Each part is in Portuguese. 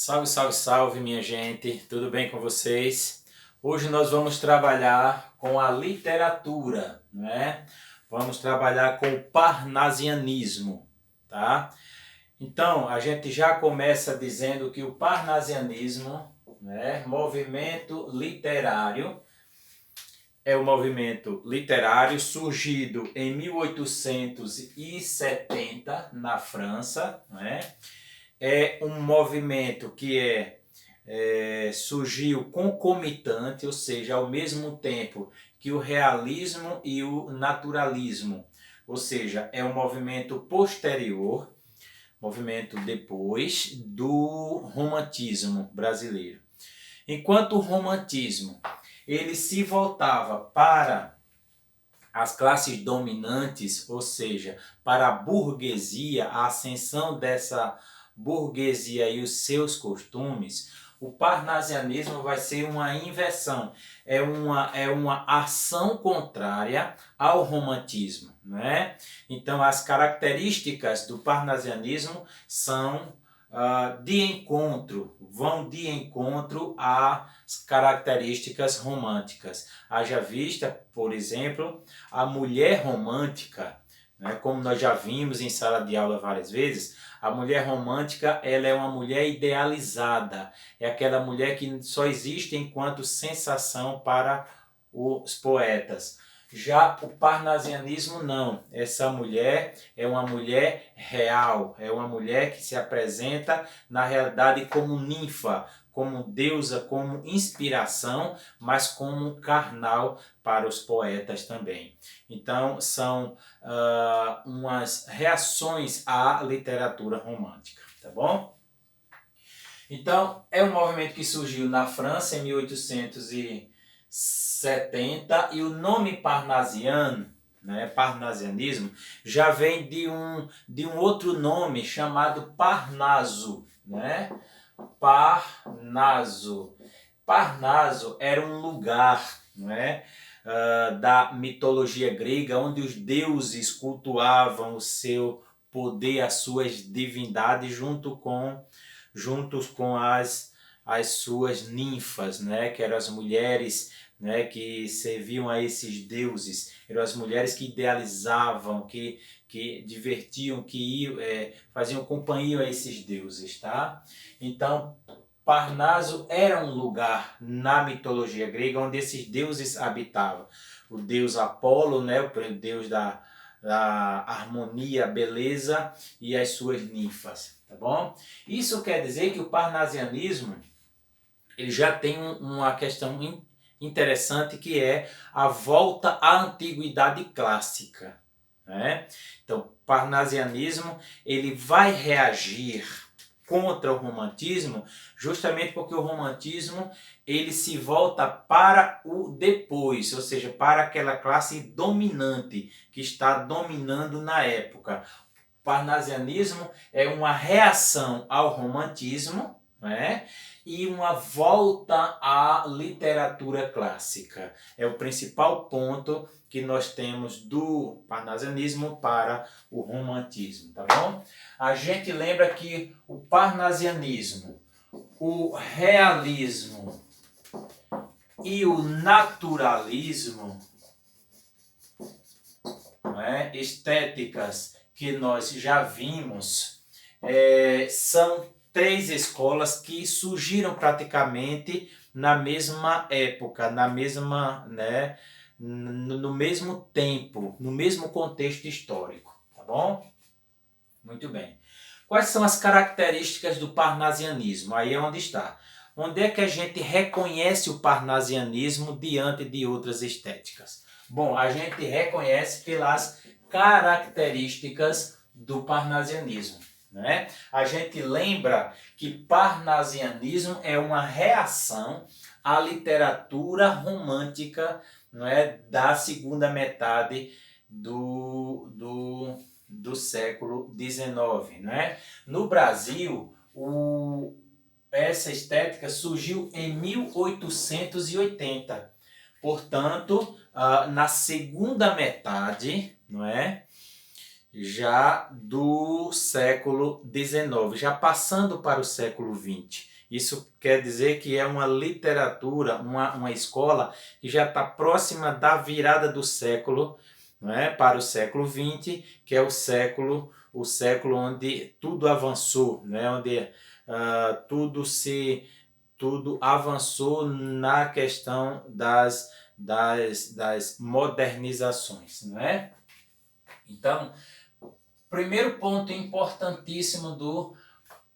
Salve, salve, salve, minha gente, tudo bem com vocês? Hoje nós vamos trabalhar com a literatura, né? Vamos trabalhar com o parnasianismo, tá? Então, a gente já começa dizendo que o parnasianismo, né, movimento literário, é um movimento literário surgido em 1870 na França, né? É um movimento que surgiu concomitante, ou seja, ao mesmo tempo que o realismo e o naturalismo, ou seja, é um movimento posterior, movimento depois do romantismo brasileiro. Enquanto o romantismo ele se voltava para as classes dominantes, ou seja, para a burguesia, a ascensão dessa burguesia e os seus costumes, o parnasianismo vai ser uma inversão, é uma ação contrária ao romantismo, né? Então as características do parnasianismo são vão de encontro às características românticas. Haja vista, por exemplo, a mulher romântica, né, como nós já vimos em sala de aula várias vezes, a mulher romântica ela é uma mulher idealizada, é aquela mulher que só existe enquanto sensação para os poetas. Já o parnasianismo não, essa mulher é uma mulher real, é uma mulher que se apresenta na realidade como ninfa, como deusa, como inspiração, mas como carnal para os poetas também. Então são umas reações à literatura romântica, tá bom? Então é um movimento que surgiu na França em 1870 e o nome parnasiano, né, parnasianismo, já vem de um outro nome chamado Parnaso, né? Parnaso. Parnaso era um lugar, não é? Da mitologia grega, onde os deuses cultuavam o seu poder, as suas divindades, juntos com as suas ninfas, né? Que eram as mulheres, né? Que serviam a esses deuses, eram as mulheres que idealizavam, que divertiam, faziam companhia a esses deuses, tá? Então, Parnaso era um lugar na mitologia grega onde esses deuses habitavam. O deus Apolo, né, o deus da harmonia, beleza, e as suas ninfas, tá bom? Isso quer dizer que o parnasianismo ele já tem uma questão interessante, que é a volta à antiguidade clássica, né? Então, o parnasianismo ele vai reagir contra o romantismo, justamente porque o romantismo ele se volta para o depois, ou seja, para aquela classe dominante que está dominando na época. O parnasianismo é uma reação ao romantismo, né? E uma volta à literatura clássica. É o principal ponto que nós temos do parnasianismo para o romantismo, tá bom? A gente lembra que o parnasianismo, o realismo e o naturalismo, né, estéticas que nós já vimos, são três escolas que surgiram praticamente na mesma época, né, no mesmo tempo, no mesmo contexto histórico, tá bom? Muito bem. Quais são as características do parnasianismo? Aí é onde está. Onde é que a gente reconhece o parnasianismo diante de outras estéticas? Bom, a gente reconhece pelas características do parnasianismo, né? A gente lembra que parnasianismo é uma reação à literatura romântica, não é, da segunda metade do século XIX, né? No Brasil, essa estética surgiu em 1880. Portanto, na segunda metade, não é, já do século XIX, já passando para o século XX. Isso quer dizer que é uma literatura, uma escola que já está próxima da virada do século, não é, para o século XX, que é o século onde tudo avançou, né, onde tudo avançou na questão das modernizações, não é? Então, primeiro ponto importantíssimo do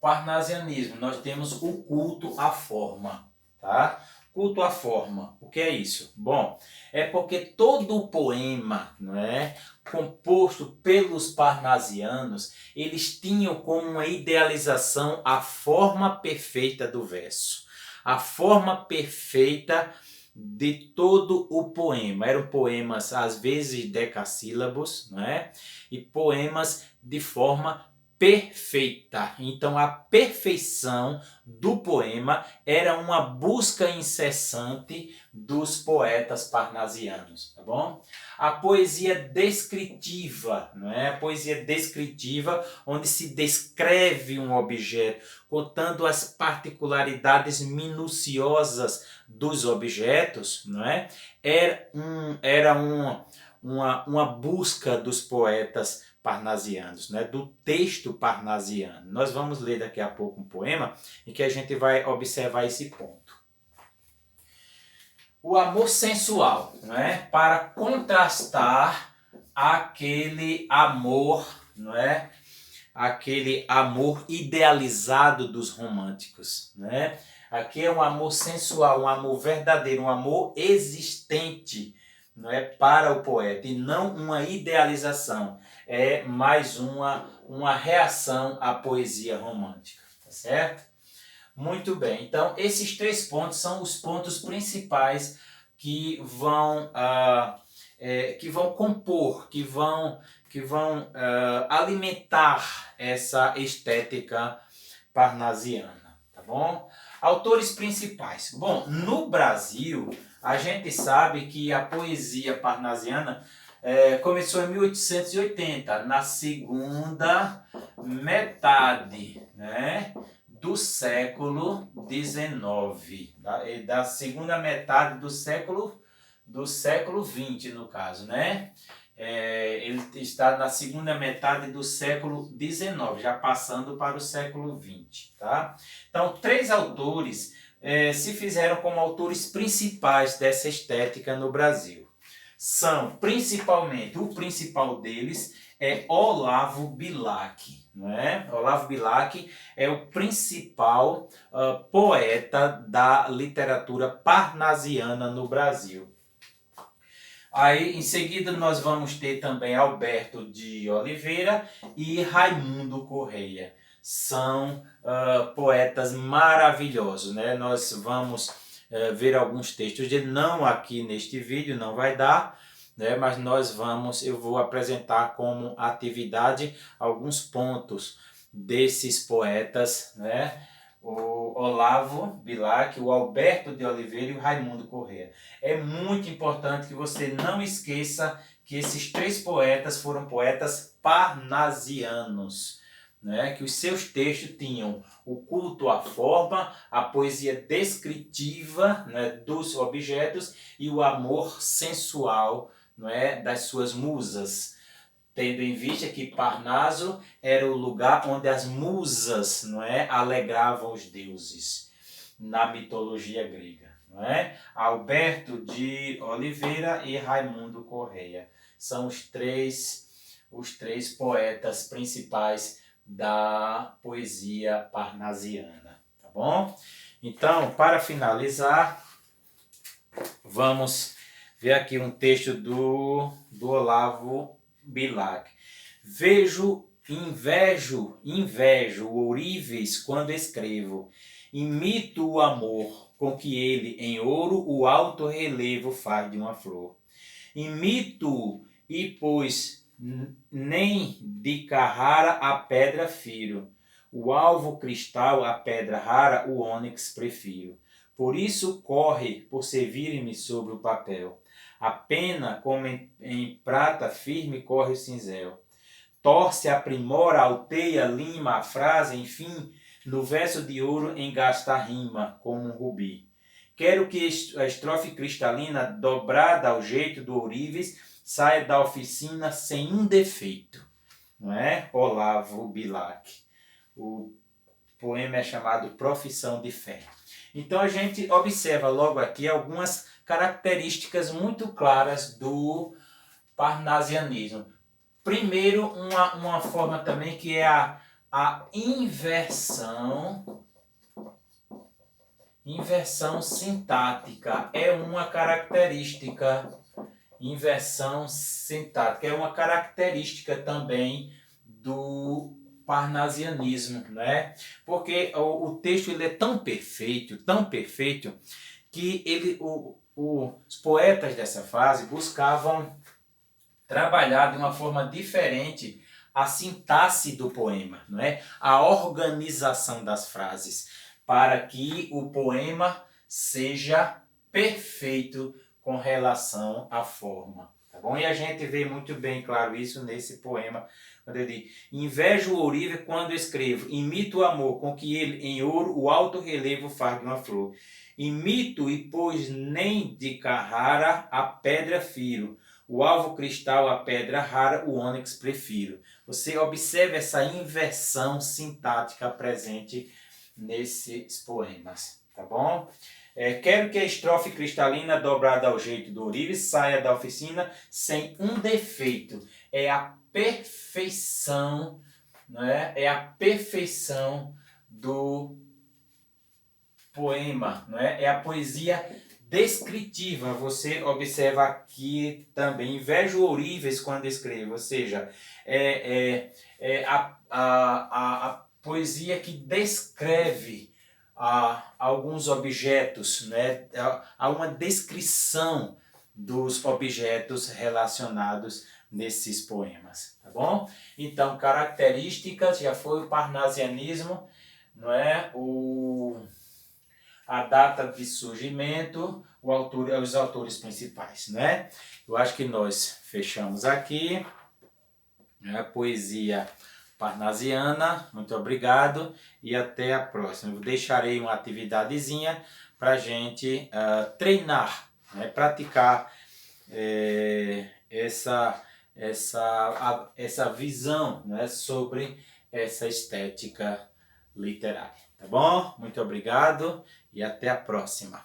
parnasianismo, nós temos o culto à forma, tá? Culto à forma, o que é isso? Bom, é porque todo o poema, não é, composto pelos parnasianos, eles tinham como uma idealização a forma perfeita do verso, a forma perfeita de todo o poema. Eram poemas às vezes decassílabos, não é? E poemas de forma perfeita. Então a perfeição do poema era uma busca incessante dos poetas parnasianos, tá bom? A poesia descritiva, não é? A poesia descritiva, onde se descreve um objeto, contando as particularidades minuciosas dos objetos, não é? Uma busca dos poetas parnasianos, né? Do texto parnasiano. Nós vamos ler daqui a pouco um poema em que a gente vai observar esse ponto. O amor sensual, não é? Para contrastar aquele amor, não é? Aquele amor idealizado dos românticos, né? Aqui é um amor sensual, um amor verdadeiro, um amor existente, não é, para o poeta, e não uma idealização. É mais uma reação à poesia romântica, tá certo? Muito bem, então esses 3 pontos são os pontos principais que vão compor, que vão alimentar essa estética parnasiana, tá bom? Autores principais. Bom, no Brasil, a gente sabe que a poesia parnasiana começou em 1880, na segunda metade, né, do século XIX, da segunda metade do século XX, no caso, né? Ele está na segunda metade do século XIX, já passando para o século XX, tá? Então, 3 autores se fizeram como autores principais dessa estética no Brasil. São, principalmente, o principal deles é Olavo Bilac, não é? Olavo Bilac é o principal poeta da literatura parnasiana no Brasil. Aí, em seguida, nós vamos ter também Alberto de Oliveira e Raimundo Correia. São poetas maravilhosos, né? Nós vamos ver alguns textos dele, não aqui neste vídeo, não vai dar, né? Mas eu vou apresentar como atividade alguns pontos desses poetas, né? O Olavo Bilac, o Alberto de Oliveira e o Raimundo Correia. É muito importante que você não esqueça que esses 3 poetas foram poetas parnasianos, né? Que os seus textos tinham o culto à forma, a poesia descritiva, né, dos objetos e o amor sensual, não é, das suas musas. Tendo em vista que Parnaso era o lugar onde as musas, não é, alegravam os deuses na mitologia grega, não é? Alberto de Oliveira e Raimundo Correia são os três poetas principais da poesia parnasiana, tá bom? Então, para finalizar, vamos ver aqui um texto do Olavo Bilac. Invejo ourives quando escrevo, imito o amor com que ele em ouro o alto relevo faz de uma flor. Imito e pois nem de Carrara a pedra firo, o alvo cristal a pedra rara o ônix prefiro. Por isso corre por servir-me sobre o papel. A pena, como em prata firme, corre o cinzel. Torce, aprimora, alteia, lima a frase, enfim, No verso de ouro engasta a rima como um rubi. Quero que a estrofe cristalina, dobrada ao jeito do ourives, saia da oficina sem um defeito. Não é? Olavo Bilac. O poema é chamado Profissão de Fé. Então a gente observa logo aqui algumas características muito claras do parnasianismo. Primeiro, uma forma também que é a inversão sintática. É uma característica. Inversão sintática é uma característica também do parnasianismo, né? Porque o texto ele é tão perfeito, que os poetas dessa fase buscavam trabalhar de uma forma diferente a sintaxe do poema, não é? A organização das frases, para que o poema seja perfeito com relação à forma. Tá bom? E a gente vê muito bem claro isso nesse poema, quando ele diz: invejo o ourive quando escrevo, imito o amor com que ele em ouro o alto relevo faz de uma flor. Imito e pois nem de Carrara a pedra firo, o alvo cristal, a pedra rara, o ônix prefiro. Você observa essa inversão sintática presente nesses poemas, tá bom? Quero que a estrofe cristalina, dobrada ao jeito do ourives, saia da oficina sem um defeito. É a perfeição, não é? É a perfeição do poema, não é? É a poesia descritiva. Você observa aqui também, invejo ourives quando escrevo, ou seja, a poesia que descreve alguns objetos, né? Há uma descrição dos objetos relacionados nesses poemas, tá bom? Então, características, já foi o parnasianismo, não é? A data de surgimento, os autores principais, né? Eu acho que nós fechamos aqui, né? A poesia parnasiana. Muito obrigado e até a próxima. Eu deixarei uma atividadezinha para a gente treinar, né? Praticar essa visão, né? Sobre essa estética literária. Tá bom? Muito obrigado e até a próxima.